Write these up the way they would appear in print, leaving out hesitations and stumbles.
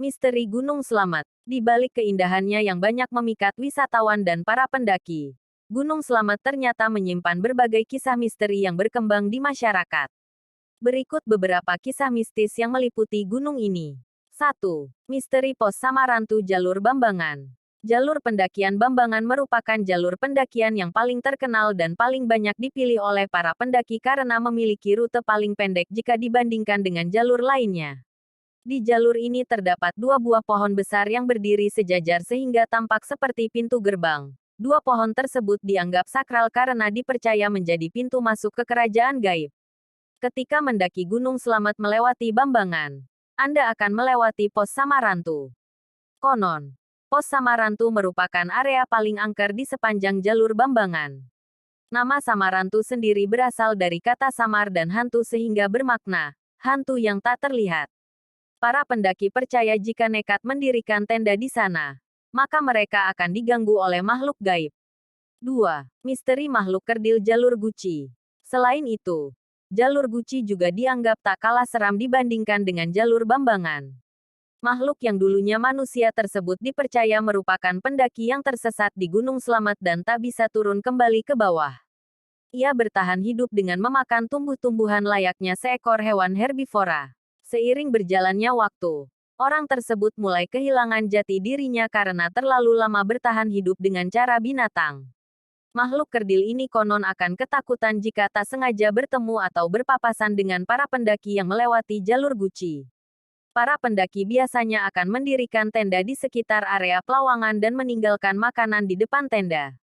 Misteri Gunung Slamet. Di balik keindahannya yang banyak memikat wisatawan dan para pendaki, Gunung Slamet ternyata menyimpan berbagai kisah misteri yang berkembang di masyarakat. Berikut beberapa kisah mistis yang meliputi gunung ini. 1. Misteri Pos Samarantu Jalur Bambangan. Jalur pendakian Bambangan merupakan jalur pendakian yang paling terkenal dan paling banyak dipilih oleh para pendaki karena memiliki rute paling pendek jika dibandingkan dengan jalur lainnya. Di jalur ini terdapat 2 buah pohon besar yang berdiri sejajar sehingga tampak seperti pintu gerbang. 2 pohon tersebut dianggap sakral karena dipercaya menjadi pintu masuk ke kerajaan gaib. Ketika mendaki Gunung Slamet melewati Bambangan, Anda akan melewati Pos Samarantu. Konon, Pos Samarantu merupakan area paling angker di sepanjang jalur Bambangan. Nama Samarantu sendiri berasal dari kata samar dan hantu sehingga bermakna hantu yang tak terlihat. Para pendaki percaya jika nekat mendirikan tenda di sana, maka mereka akan diganggu oleh makhluk gaib. 2. Misteri makhluk kerdil jalur Guci. Selain itu, jalur Guci juga dianggap tak kalah seram dibandingkan dengan jalur Bambangan. Makhluk yang dulunya manusia tersebut dipercaya merupakan pendaki yang tersesat di Gunung Slamet dan tak bisa turun kembali ke bawah. Ia bertahan hidup dengan memakan tumbuh-tumbuhan layaknya seekor hewan herbivora. Seiring berjalannya waktu, orang tersebut mulai kehilangan jati dirinya karena terlalu lama bertahan hidup dengan cara binatang. Makhluk kerdil ini konon akan ketakutan jika tak sengaja bertemu atau berpapasan dengan para pendaki yang melewati jalur Guci. Para pendaki biasanya akan mendirikan tenda di sekitar area pelawangan dan meninggalkan makanan di depan tenda.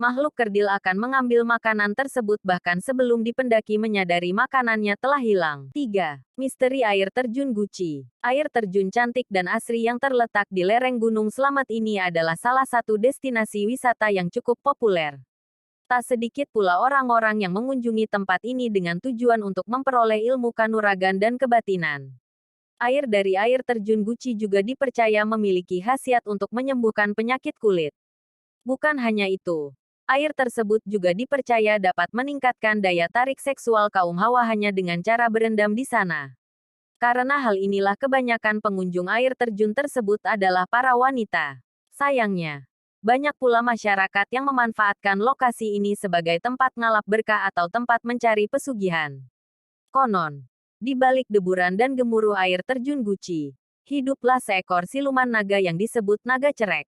Makhluk kerdil akan mengambil makanan tersebut bahkan sebelum pendaki menyadari makanannya telah hilang. 3. Misteri Air Terjun Guci. Air terjun cantik dan asri yang terletak di lereng Gunung Slamet ini adalah salah satu destinasi wisata yang cukup populer. Tak sedikit pula orang-orang yang mengunjungi tempat ini dengan tujuan untuk memperoleh ilmu kanuragan dan kebatinan. Air dari air terjun Guci juga dipercaya memiliki khasiat untuk menyembuhkan penyakit kulit. Bukan hanya itu, air tersebut juga dipercaya dapat meningkatkan daya tarik seksual kaum hawa hanya dengan cara berendam di sana. Karena hal inilah kebanyakan pengunjung air terjun tersebut adalah para wanita. Sayangnya, banyak pula masyarakat yang memanfaatkan lokasi ini sebagai tempat ngalap berkah atau tempat mencari pesugihan. Konon, di balik deburan dan gemuruh air terjun Guci, hiduplah seekor siluman naga yang disebut naga cerek.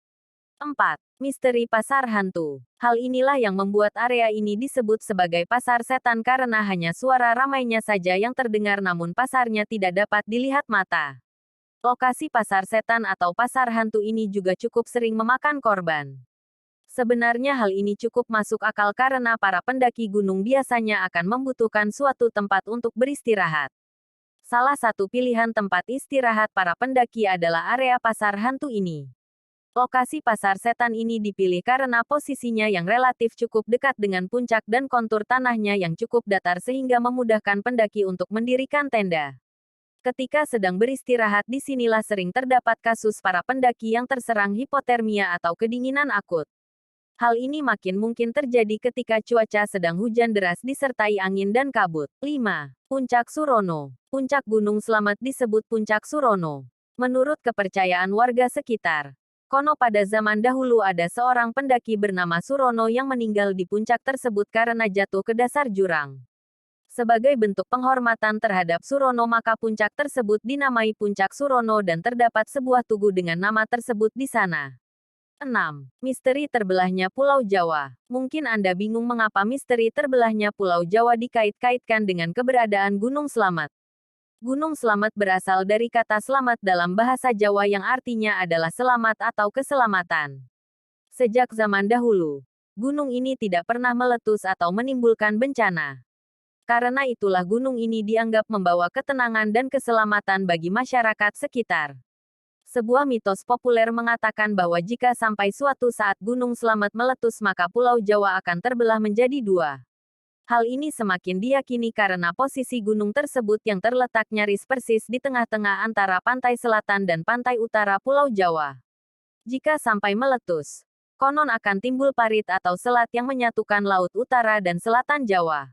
4. Misteri Pasar Hantu. Hal inilah yang membuat area ini disebut sebagai pasar setan karena hanya suara ramainya saja yang terdengar namun pasarnya tidak dapat dilihat mata. Lokasi pasar setan atau pasar hantu ini juga cukup sering memakan korban. Sebenarnya hal ini cukup masuk akal karena para pendaki gunung biasanya akan membutuhkan suatu tempat untuk beristirahat. Salah satu pilihan tempat istirahat para pendaki adalah area pasar hantu ini. Lokasi pasar setan ini dipilih karena posisinya yang relatif cukup dekat dengan puncak dan kontur tanahnya yang cukup datar sehingga memudahkan pendaki untuk mendirikan tenda. Ketika sedang beristirahat di sinilah sering terdapat kasus para pendaki yang terserang hipotermia atau kedinginan akut. Hal ini makin mungkin terjadi ketika cuaca sedang hujan deras disertai angin dan kabut. 5. Puncak Surono. Puncak Gunung Slamet disebut Puncak Surono. Menurut kepercayaan warga sekitar, kono pada zaman dahulu ada seorang pendaki bernama Surono yang meninggal di puncak tersebut karena jatuh ke dasar jurang. Sebagai bentuk penghormatan terhadap Surono maka puncak tersebut dinamai Puncak Surono dan terdapat sebuah tugu dengan nama tersebut di sana. 6. Misteri terbelahnya Pulau Jawa. Mungkin Anda bingung mengapa misteri terbelahnya Pulau Jawa dikait-kaitkan dengan keberadaan Gunung Slamet. Gunung Slamet berasal dari kata selamat dalam bahasa Jawa yang artinya adalah selamat atau keselamatan. Sejak zaman dahulu, gunung ini tidak pernah meletus atau menimbulkan bencana. Karena itulah gunung ini dianggap membawa ketenangan dan keselamatan bagi masyarakat sekitar. Sebuah mitos populer mengatakan bahwa jika sampai suatu saat Gunung Slamet meletus maka Pulau Jawa akan terbelah menjadi 2. Hal ini semakin diyakini karena posisi gunung tersebut yang terletak nyaris persis di tengah-tengah antara pantai selatan dan pantai utara Pulau Jawa. Jika sampai meletus, konon akan timbul parit atau selat yang menyatukan Laut Utara dan Selatan Jawa.